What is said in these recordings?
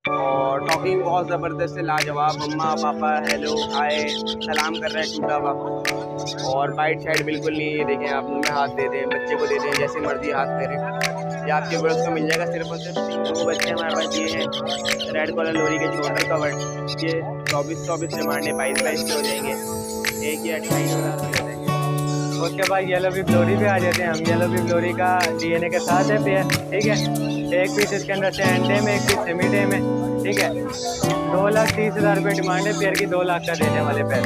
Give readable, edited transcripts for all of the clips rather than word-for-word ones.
और टॉकिंग बहुत ज़बरदस्त है, लाजवाब। मम्मा पापा हेलो हाय सलाम कर रहे हैं टूटा हुआ। और बाइट साइड बिल्कुल नहीं है, देखें आप मुंह में हाथ दे दें, बच्चे को दे दें, जैसे मर्जी हाथ फेरें। ये आपके व्यूअर्स को मिल जाएगा सिर्फ और सिर्फ 2 बच्चे हमारे पास ये हैं रेड कॉलर लोरी के शोल्डर कवर्ड। ये 24 डिमांड है, 22 के हो जाएंगे, एक ही 28,000 के हो जाएंगे। उसके बाद येलो भी फ्लोरी पे आ जाते हैं हम। येलो भी फ्लोरी का डीएनए के साथ है पेयर, ठीक है। एक पीस इसके अंदर से एंडे में, एक पीस सेमी डे में, ठीक है। 2,30,000 रुपये डिमांड है पेयर की, 2 लाख का देने वाले पेयर।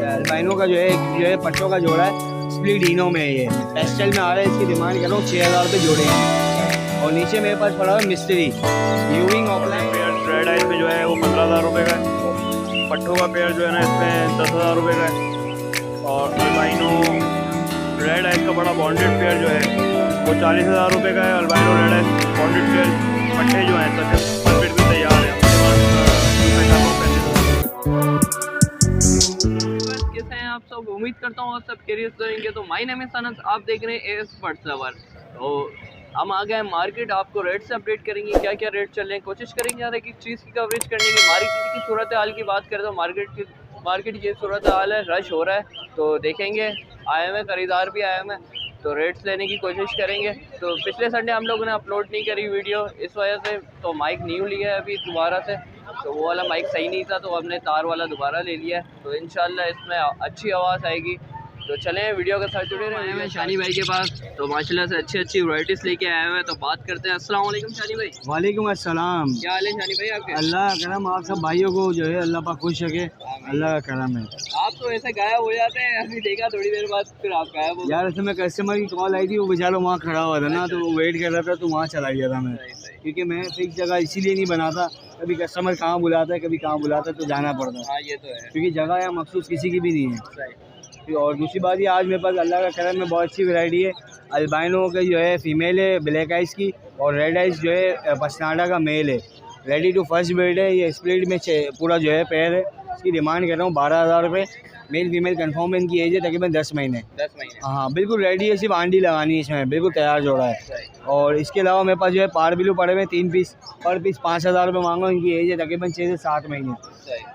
अल्बाइनो का जो है पट्टों का जोड़ा है, स्प्लिडिनो में है। ये पेस्टल में आ रहा है, इसकी डिमांड कर रहा हूँ 6,000 रुपये जोड़े हैं। और नीचे मेरे पास पड़ा है mystery यूविंग offline pair red ice में जो है वो 15,000 रुपये का है। पट्टों का पेयर जो है ना इसमें 10,000 रुपये का है। और अल्बाइनो रेड आइस का बड़ा बॉन्डेड पेयर जो है वो 40,000 रुपये का है। Albino red ice bonded pair पट्टे जो हैं सब भी तैयार है। कैसे हैं आप सब? उम्मीद करता हूँ आप सब कैरियर रहेंगे। तो माय नेम इज अनस, आप देख रहे हैं एस बर्ड्स लवर। तो हम आ गए मार्केट, आपको रेट से अपडेट करेंगे, क्या क्या रेट चल रहे हैं, कोशिश करेंगे हर एक चीज़ की कवरेज करने की। मार्केट की सूरत हाल की बात करें तो मार्केट की सूरत हाल है, रश हो रहा है। तो देखेंगे, आए हुए खरीदार भी आए हुए हैं, तो रेट्स लेने की कोशिश करेंगे। तो पिछले संडे हम लोगों ने अपलोड नहीं करी वीडियो इस वजह से, तो माइक न्यू लिया है अभी दोबारा से, तो वो वाला माइक सही नहीं था, तो हमने तार वाला दोबारा ले लिया है। तो इंशाल्लाह इसमें अच्छी आवाज़ आएगी। तो चलें वीडियो के साथ जुड़े रहे हैं शानी भाई के पास। तो माशाल्लाह से अच्छी वैराइटीज़ लेके आए हुए हैं, तो बात करते हैं। अस्सलाम वालेकुम शानी भाई। वालेकुम अस्सलाम। क्या हाल है शानी भाई आपके? अल्लाह का करम, आप सब भाइयों को जो है अल्लाह पाक खुश रखे, अल्लाह का करम है। आप तो ऐसे गायब हो जाते हैं, अभी देखा थोड़ी देर बाद फिर आप गायब हो। यार असल में कस्टमर की कॉल आई थी, वो बेचारा वहाँ खड़ा हुआ था ना, तो वो वेट कर रहा था, तो वहाँ चला गया था मैं। क्योंकि मैं फिक्स जगह इसीलिए नहीं बनाता, कभी कस्टमर कहाँ बुलाता है कभी कहाँ बुलाता है, तो जाना पड़ता है। हाँ ये तो है, क्योंकि जगह यहाँ मखसूस किसी की भी नहीं है। और दूसरी बात ये, आज मेरे पास अल्लाह का करम में बहुत अच्छी वैरायटी है। अल्बाइनो का जो है फ़ीमेल है ब्लैक आइस की, और रेड आइस जो है पसनाडा का मेल है। रेडी टू फर्स्ट ब्रीड है, ये स्प्लिट में पूरा जो है पेयर है। इसकी डिमांड कर रहा हूँ 12,000 रुपये। मेल फीमेल कंफर्म है, इनकी एज है तकरीबन 10 महीने। 10 महीने हाँ बिल्कुल रेडी है, सिर्फ आंडी लगानी है इसमें, बिल्कुल तैयार जोड़ा है। और इसके अलावा मेरे पास जो है पार बिलू पड़े हुए 3 पीस, पर पीस 5,000 रुपये मांगो। इनकी एज है तकरीबन 6 से 7 महीने,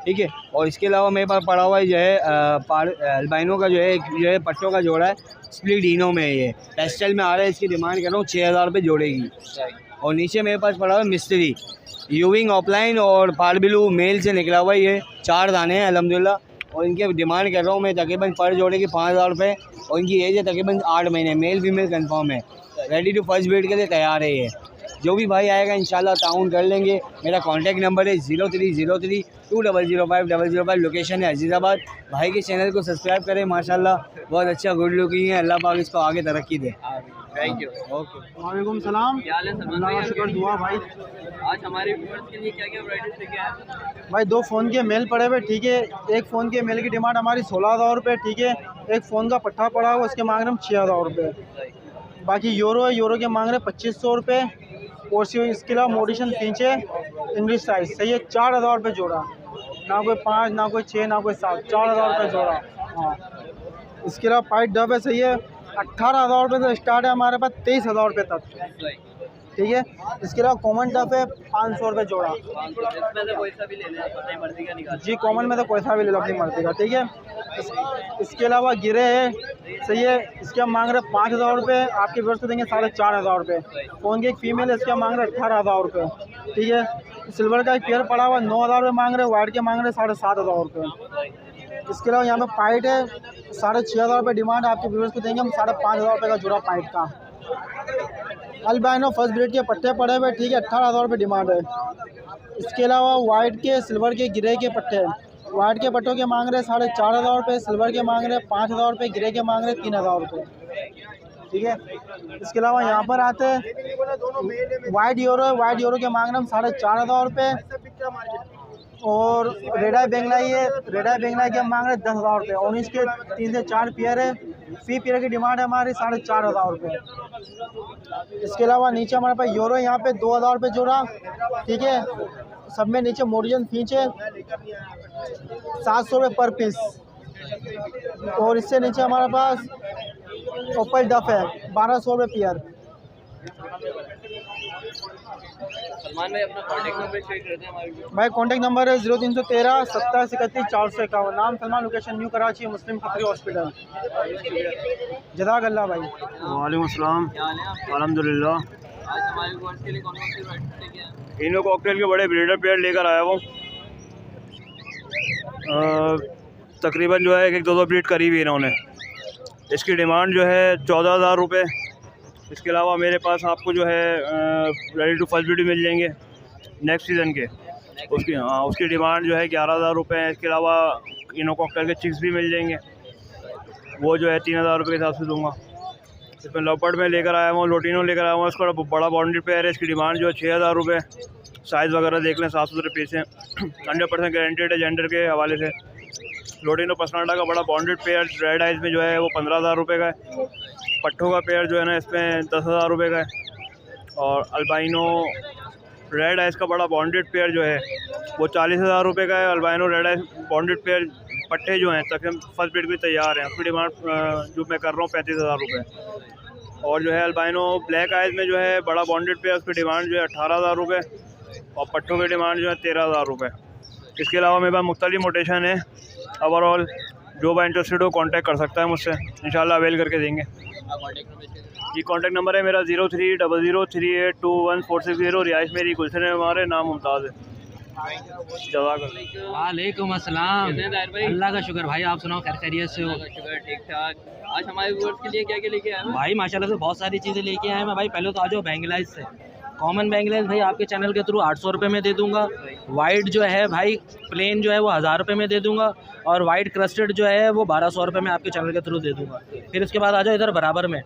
ठीक है। और इसके अलावा मेरे पास पड़ा हुआ है जो है अल्बाइनो का जो है पट्टों का जोड़ा है, स्प्लिडिनो में है। ये पेस्टल में आ रहा है, इसकी डिमांड कर रहा हूँ 6,000 रुपये जोड़े की। और नीचे मेरे पास पड़ा हुआ है मिस्ट्री यूविंग ऑफलाइन, और पारबिलू मेल से निकला हुआ ये 4 दाने हैं अल्हम्दुलिल्लाह। और इनके डिमांड कर रहा हूँ मैं तकरीबन पर जोड़े की 5,000 रुपये। और इनकी एज है तकरीबन 8 महीने, मेल फीमेल कंफर्म है। रेडी टू फर्स्ट ब्रीड के लिए तैयार है ये। जो भी भाई आएगा इंशाल्लाह ताउन कर लेंगे। मेरा कॉन्टैक्ट नंबर है 030320050005। लोकेशन है अजीज़ाबाद। भाई के चैनल को सब्सक्राइब करें, माशाल्लाह बहुत अच्छा गुड लुकिंग है। अल्लाह पाक इसको आगे तरक्की दे। Thank you. ओके, वालेकुम सलाम। क्या हाल है सलमान अल्लाह भाई का शुक्र, आपके? दुआ भाई। आज हमारे व्यूअर्स के लिए क्या क्या वैराइटीज लेके आए हैं? भाई 2 फ़ोन के मेल पड़े हुए, ठीक है। एक फ़ोन के मेल की डिमांड हमारी 16,000 रुपये, ठीक है। एक फ़ोन का पट्टा पड़ा हुआ, उसके मांग रहे हम 6,000 रुपये। बाकी यूरो है, यूरो के मांग रहे 2,500 रुपये। और इसके अलावा मॉडिशन पीछे इंग्लिश साइज सही है, 4,000 रुपये जोड़ा। ना कोई 5, ना कोई 6, ना कोई 7, 4,000 रुपये जोड़ा। हाँ, इसके अलावा पाइट डब है, सही है। 18,000 रुपये से स्टार्ट है हमारे पास 23,000 रुपये तक, ठीक है। इसके अलावा कॉमन टफ है 500 रुपये जोड़ा। इसमें से कोई सा भी ले लें, अपनी मर्जी का निकाल। जी कॉमन में तो कोई सा भी ले लो अपनी मर्जी का, ठीक है। इसके अलावा गिरे है, सही है। इसके हम मांग रहे 5,000 रुपये, आपके व्यवर्स को देंगे 4,500 रुपये। फ़ोन की एक फ़ीमेल है, इसके हम मांग रहे 18,000 रुपये, ठीक है। सिल्वर का एक पेयर पड़ा हुआ 9,000 रुपये मांग रहे, वाइट के मांग रहे 7,500 रुपये। इसके अलावा यहाँ पे पाइट है 6,500 रुपये डिमांड, आपके व्यूअर्स को देंगे हम 5,500 रुपये का जोड़ा पाइट का। अल्बाइनो फर्स्ट ब्रीड के पट्टे पड़े हुए, ठीक है, 18,000 रुपये डिमांड है। इसके अलावा वाइट के, सिल्वर के, ग्रे के पट्टे, वाइट के पट्टों के मांग रहे 4,500 रुपये, सिल्वर के मांग रहे 5,000 रुपये, ग्रे के मांग रहे 3,000 रुपये, ठीक है। इसके अलावा यहाँ पर आते हैं वाइट यूरो है, वाइट यूरो के मांग रहे हम 4,500 रुपये। और रेडाई बेंगलाई है, रेडाई बेंगलाई के हम मांग रहे 10,000 रुपये। और इसके 3 से 4 पेयर है, फी पेयर की डिमांड है हमारी 4,500 रुपये। इसके अलावा नीचे हमारे पास यूरो यहाँ पे 2,000 रुपये जोड़ा, ठीक है। सब में नीचे मोडियन फीच है 700 रुपये पर पीस। और इससे नीचे हमारे पास ओपल डफ है 1,200 रुपये पेयर। सलमान भाई अपना कॉन्टैक्ट नंबर शेयर करते हैं हमारे लिए। भाई कॉन्टैक्ट नंबर है 0313 27 31 451। नाम सलमान, लोकेशन न्यू कराची, मुस्लिम खत्री हॉस्पिटल। जज़ाकल्लाह भाई। वालेकुम अस्सलाम। क्या हाल है आपके? अल्हम्दुलिल्लाह। आज हमारे व्यूअर्स के लिए कौन कौन सी वैरायटी लेके आए हैं? इनो कॉकटेल के बड़े ब्रीडर पेयर लेकर आया हूँ। तकरीबन जो है एक 200 ब्रीड करीब ही इन्होंने। इसकी डिमांड जो है 14,000 रुपये। इसके अलावा मेरे पास आपको जो है रेडी टू फर्स्ट ब्रीड भी मिल जाएंगे नेक्स्ट सीज़न के। उसकी डिमांड जो है 11,000 रुपये है। इसके अलावा इनो कॉकटेल के चिक्स भी मिल जाएंगे, वो जो है 3,000 रुपये के हिसाब से दूँगा। इसमें लॉपर्ड में लेकर आया हूँ, लोटिनो लेकर आया हूँ। इसका बड़ा बाउंड्री पेयर है। इसकी डिमांड जो है 6,000 रुपये। साइज़ वगैरह देख लें, साफ़ सुथरे पीस हैं, 100% गारंटेड है जेंडर के हवाले से। लोटिनो पसनाडा का बड़ा बाउंडेड पेयर रेड आइज में जो है वो 15,000 रुपये का है। पट्ठों का पेयर जो है ना इसमें 10,000 रुपये का है। और अल्बाइनो रेड आइज का बड़ा बाउंडेड पेयर जो है वो 40,000 रुपये का है। Albino red eyes bounded pair पट्टे जो हैं तक फर्स्ट ब्रीड भी तैयार हैं। उसकी डिमांड जो मैं कर रहा हूँ 35,000 रुपये। और जो है अल्बाइनो ब्लैक आइज में जो है बड़ा बाउंडेड पेयर, उसकी डिमांड जो है 18,000 रुपये। और पट्टों की डिमांड जो है 13,000 रुपये। इसके अलावा मेरे पास मुख्तलिफ मोटेशन है। ओवरऑल जो भाई इंटरेस्टेड हो कांटेक्ट कर सकता है मुझसे, इंशाल्लाह अवेल करके देंगे। जी कॉन्टैक्ट नंबर है मेरा 0300382146। रिहाइश मेरी गुलशन है, हमारे नाम मुमताज़ है। वालेकुम अस्सलाम। अल्लाह का शुक्र भाई, आप सुनाओ खैर खैरियत से हो? ठीक ठाक। आज हमारे व्यूअर्स के लिए क्या क्या लेके आए हैं? भाई माशाल्लाह से बहुत सारी चीज़ें लेके आए हैं भाई। पहले तो आ जाओ बैंगलाइज से। कॉमन बैंगलाइज भाई आपके चैनल के थ्रू 800 रुपये में दे दूंगा। वाइट जो है भाई प्लेन जो है वो 1000 रुपये में दे दूंगा। और वाइट क्रस्टेड जो है वो 1200 रुपये में आपके चैनल के थ्रू दे दूंगा। फिर उसके बाद आ जाओ इधर बराबर में,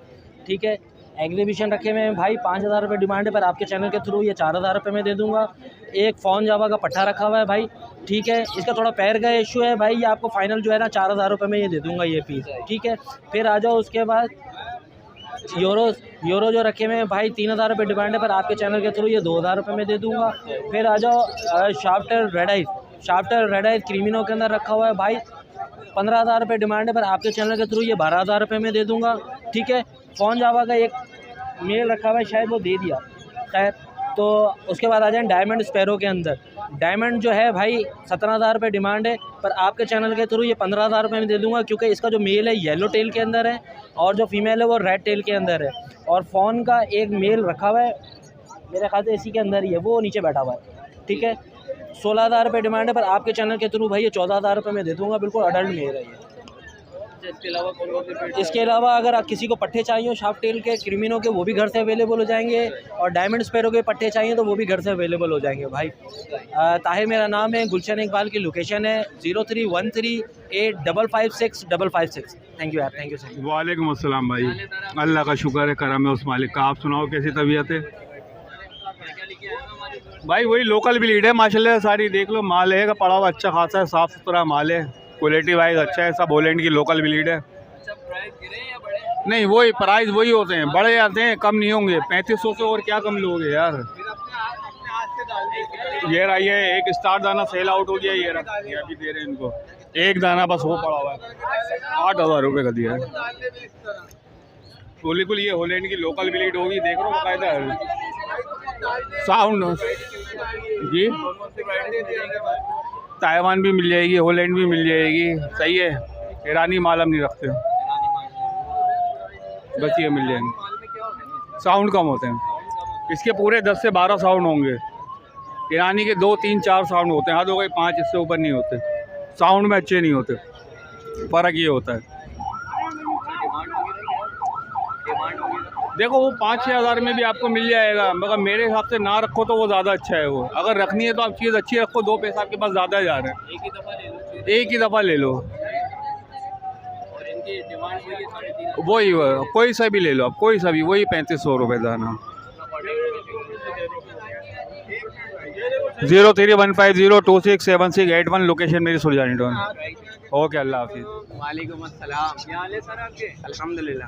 ठीक है। एग्जीबिशन रखे हुए हैं भाई, 5,000 रुपये डिमांड है, पर आपके चैनल के थ्रू ये 4,000 रुपये में दे दूंगा। एक फ़ोन जावा का पट्टा रखा हुआ है भाई, ठीक है। इसका थोड़ा पैर का इशू है भाई, ये आपको फाइनल जो है ना 4,000 रुपये में ये दे दूंगा ये पीस, ठीक है। फिर आ जाओ उसके बाद यूरो जो रखे हुए हैं भाई 3,000 रुपये डिमांड है, पर आपके चैनल के थ्रू ये 2,000 रुपये में दे दूंगा। फिर आ जाओ शाफ्टर रेड आइज क्रीमिनो के अंदर रखा हुआ है भाई, 15,000 रुपये डिमांड है, पर आपके चैनल के थ्रू ये 12,000 रुपये में दे दूंगा, ठीक है। फ़ोन जावा का एक मेल रखा हुआ है, शायद वो दे दिया खैर। तो उसके बाद आ जाए डायमंड स्पैरो के अंदर। डायमंड जो है भाई 17,000 रुपये डिमांड है, पर आपके चैनल के थ्रू ये 15,000 रुपये में दे दूंगा, क्योंकि इसका जो मेल है येलो टेल के अंदर है और जो फीमेल है वो रेड टेल के अंदर है। और फ़ोन का एक मेल रखा हुआ है, मेरे ख्याल से इसी के अंदर ही है, वो नीचे बैठा हुआ है, ठीक है। 16,000 रुपये डिमांड है, पर आपके चैनल के थ्रू भाई ये 14,000 रुपये में दे दूंगा, बिल्कुल अडल्ट मेल है ये। इसके अलावा कौन कौन से? इसके अलावा अगर आप किसी को पट्टे चाहिए शार्प टेल के क्रिमिनो के, वो भी घर से अवेलेबल हो जाएंगे। और डायमंड स्पैरो के पट्टे चाहिए तो वो भी घर से अवेलेबल हो जाएंगे भाई। ताहिर मेरा नाम है, गुलशन इकबाल की लोकेशन है 031385565556। थैंक यू यार, थैंक यू सर। वालेकुम अस्सलाम भाई। अल्लाह का शुक्र है, करम है उस मालिक का। आप सुनाओ कैसी तबीयत है? भाई वही लोकल ब्रीड है माशाल्लाह, सारी देख लो, माल है का पड़ा हुआ अच्छा खासा है, साफ़ सुथरा माल है, क्वालिटी वाइज अच्छा है, सब होलैंड की लोकल ब्रीड है। नहीं वही प्राइस वही होते हैं, बड़े आते हैं, कम नहीं होंगे। 3500 से और क्या कम लोगे यार। ये रहा, ये एक स्टार दाना सेल आउट हो गया, ये रहा, ये अभी दे रहे हैं इनको एक दाना बस, वो पड़ा हुआ है 8,000 रुपये का दिया है। बिल्कुल ये होलैंड की लोकल ब्रीड होगी, देख लो बाकायदा साउंड जी। ताइवान भी मिल जाएगी, होलैंड भी मिल जाएगी, सही है। ईरानी माल हम नहीं रखते, बस ये मिल जाएंगे। साउंड कम होते हैं इसके, पूरे 10 से 12 साउंड होंगे। ईरानी के 2, 3, 4 साउंड होते हैं, हद हो गई 5, इससे ऊपर नहीं होते। साउंड में अच्छे नहीं होते, फ़र्क ये होता है। देखो वो 5-6 हज़ार में भी आपको मिल जाएगा, मगर मेरे हिसाब से ना रखो तो वो ज़्यादा अच्छा है। वो अगर रखनी है तो आप चीज़ अच्छी रखो, 2 पैसा आपके पास ज़्यादा जा रहे हैं, एक ही दफ़ा ले लो। वही कोई सा भी ले लो आप, कोई सा भी, वही 3500 रुपये दाना। 0315026768 लोकेशन मेरी सुरजानी टाउन। ओके, अल्लाह हाफिज़। वालेकुम अस्सलाम। क्या हाल है सर आपके? अल्हम्दुलिल्लाह।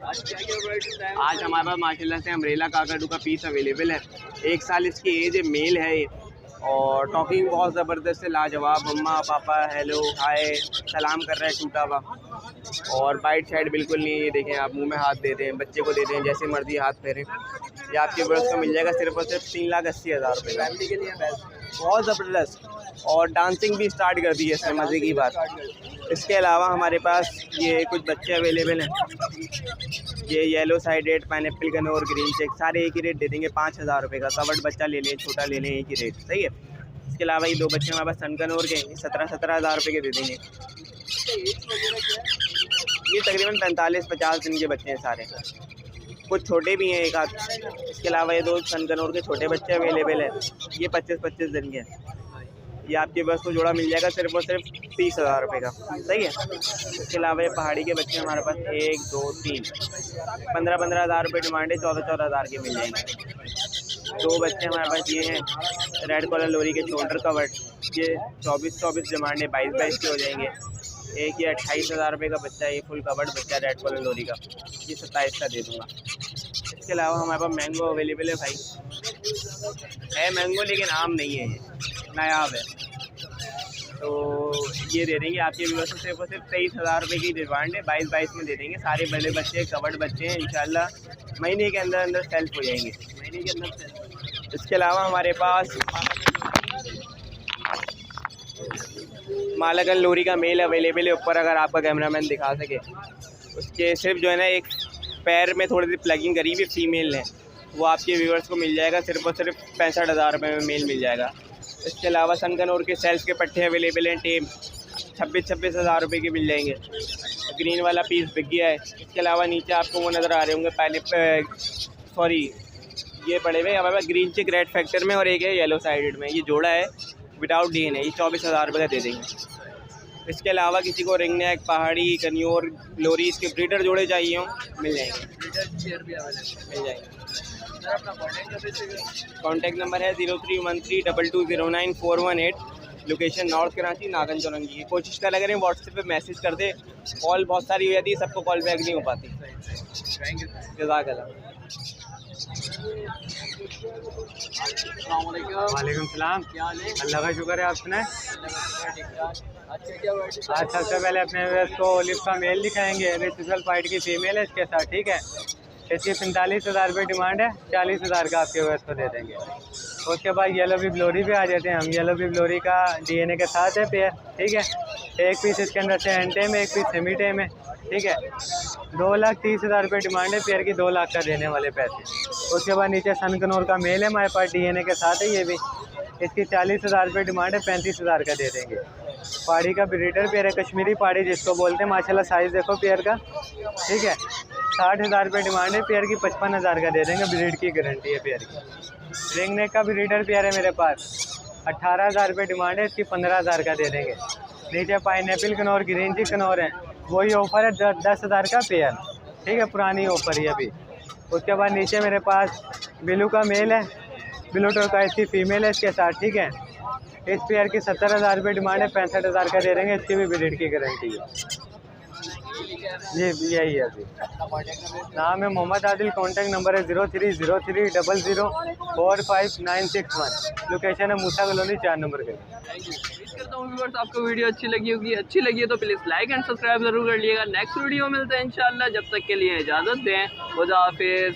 आज क्या क्या वैरायटीज आए? आज हमारे पास माशाल्लाह से अम्ब्रेला काकाटू का पीस अवेलेबल है। 1 साल इसकी एज है, मेल है ये। और टॉकिंग बहुत ज़बरदस्त है, लाजवाब। मम्मा पापा हेलो हाय सलाम कर रहे हैं टूटा हुआ। और बाइट साइड बिल्कुल नहीं है, ये देखें आप, मुंह में हाथ देते हैं, बच्चे को देते हैं, जैसे मर्जी हाथ फेरें। ये आपके व्यूअर्स को मिल जाएगा सिर्फ और सिर्फ 3,80,000 रुपये का। फैमिली के लिए बेस्ट, बहुत ज़बरदस्त। और डांसिंग भी स्टार्ट कर दी है इसमें, मज़े की बात। इसके अलावा हमारे पास ये कुछ बच्चे अवेलेबल हैं। ये yellow sided pineapple conure green cheek, सारे एक ही रेट दे देंगे 5,000 रुपये का। कवर्ड बच्चा ले लें, छोटा ले लें, एक ही रेट, सही है। इसके अलावा ये 2 बच्चे हमारे पास सन कनौर के 17,000 रुपये के दे देंगे। ये तकरीबन 45-50 दिन के बच्चे हैं सारे, कुछ छोटे भी हैं एक आध। इसके अलावा ये 2 सन कनौर के छोटे बच्चे अवेलेबल हैं, ये 25-25 दिन के हैं। ये आपके बस को जोड़ा मिल जाएगा सिर्फ और सिर्फ 30,000 रुपये का, सही है। इसके अलावा ये पहाड़ी के बच्चे हमारे पास 1 2 3 15,000 रुपये डिमांड है, 14,000 के मिल जाएंगे। 2 बच्चे हमारे पास ये हैं रेड कॉलर लोरी के शोल्डर कवर्ड, ये 24 डिमांड है, 22 के हो जाएंगे। एक ये 28,000 रुपये का बच्चा है, ये फुल कवर्ड बच्चा रेड कॉलर लोरी का, ये 27 का दे दूँगा। इसके अलावा हमारे पास मैंगो अवेलेबल है भाई, है मैंगो लेकिन आम नहीं है, ये नायाब है, तो ये दे देंगे आपके व्यूअर्स को सिर्फ और सिर्फ 23,000 रुपये की डिमांड है। 22 में दे देंगे। सारे बड़े बच्चे कवर्ड बच्चे हैं, इंशाल्लाह महीने के अंदर सेल्फ हो जाएंगे, महीने के अंदर सेल्फ। इसके अलावा हमारे पास मालागन लोरी का मेल अवेलेबल है ऊपर, अगर आपका कैमरामैन दिखा सके। उसके सिर्फ जो है ना एक पैर में थोड़ी सी प्लगिंग करी हुई फीमेल है, वो आपके व्यूअर्स को मिल जाएगा सिर्फ और सिर्फ 65,000 रुपये में मेल मिल जाएगा। इसके अलावा सन कनौर के सेल्फ के पट्टे अवेलेबल हैं, टेम 26,000 रुपये के मिल जाएंगे। ग्रीन वाला पीस बिक गया है। इसके अलावा नीचे आपको वो नज़र आ रहे होंगे पहले ये पड़े हुए हमारे पास ग्रीन चिक रेड फैक्टर में, और एक है येलो साइडेड में, ये जोड़ा है विदाउट डीएन है, ये 24,000 रुपये का दे देंगे। इसके अलावा किसी को रिंग नेक पहाड़ी कन्योर लोरी इसके ब्रीडर जोड़े चाहिए हों, मिल जाएंगे, मिल जाएंगे। कॉन्टैक्ट नंबर है 03132209 लोकेशन नॉर्थ कराची नागन चौरंगी। कोशिश कर करें व्हाट्सएप पे मैसेज कर दे, कॉल बहुत सारी हो जाती है, सबको कॉल बैक नहीं हो पाती। जज़ाकल्लाह। वालेकुम सलाम, अल्लाह का शुक्र है। आप सुनाए? आज सबसे पहले अपने व्यवस्थ को ओलिव का मेल दिखाएंगे, रिसिपल फाइट की फीमेल है इसके साथ, ठीक है। इसकी 45,000 रुपये डिमांड है, 40,000 का आपके व्यवस्थ को दे देंगे। उसके बाद येलो भी ब्लोरी पे आ जाते हैं हम। येलो भी ब्लोरी का डीएनए के साथ है पेयर, ठीक है। एक पीस इसके अंदर से एंटेम है, एक पीस सेमी टेम है, ठीक है। 2,30,000 रुपये डिमांड है, पेयर की 2 लाख का देने वाले पैसे। उसके बाद नीचे सन कनौर का मेल है हमारे पास, डीएनए के साथ है ये भी, इसकी 40,000 रुपये डिमांड है, 35,000 का दे देंगे। पहाड़ी का ब्रीडर पेयर है, कश्मीरी पहाड़ी जिसको बोलते हैं, माशाल्लाह साइज़ देखो पेयर का, ठीक है। 60,000 रुपये डिमांड है, पेयर की 55,000 का दे देंगे, ब्रीड की गारंटी है पेयर की। रिंग नेक का ब्रीडर पेयर है मेरे पास, 18,000 रुपये डिमांड है, इसकी 15,000 का दे देंगे। नीचे पाइनएप्पल कनौर ग्रीन ची कनौर है, वही ऑफ़र है 10,000 का पेयर, ठीक है, पुरानी ऑफ़र है अभी। उसके बाद नीचे मेरे पास बिलू का मेल है, बिलू टोका इसकी फ़ीमेल है इसके साथ, ठीक है। इस पेयर की 70,000 रुपये डिमांड है, 65,000 का दे देंगे, इसकी भी ब्रीड की गारंटी है जी। यही है अभी। नाम है मोहम्मद आदिल, कॉन्टैक्ट नंबर है 0303004591। लोकेशन है मूसा कॉलोनी 4 नंबर के। उम्मीद करता हूँ व्यूअर्स आपको वीडियो अच्छी लगी होगी। अच्छी लगी है तो प्लीज़ लाइक एंड सब्सक्राइब जरूर कर लीजिएगा। नेक्स्ट वीडियो मिलते हैं इंशाल्लाह, जब तक के लिए इजाज़त दें, खुदा हाफिज़।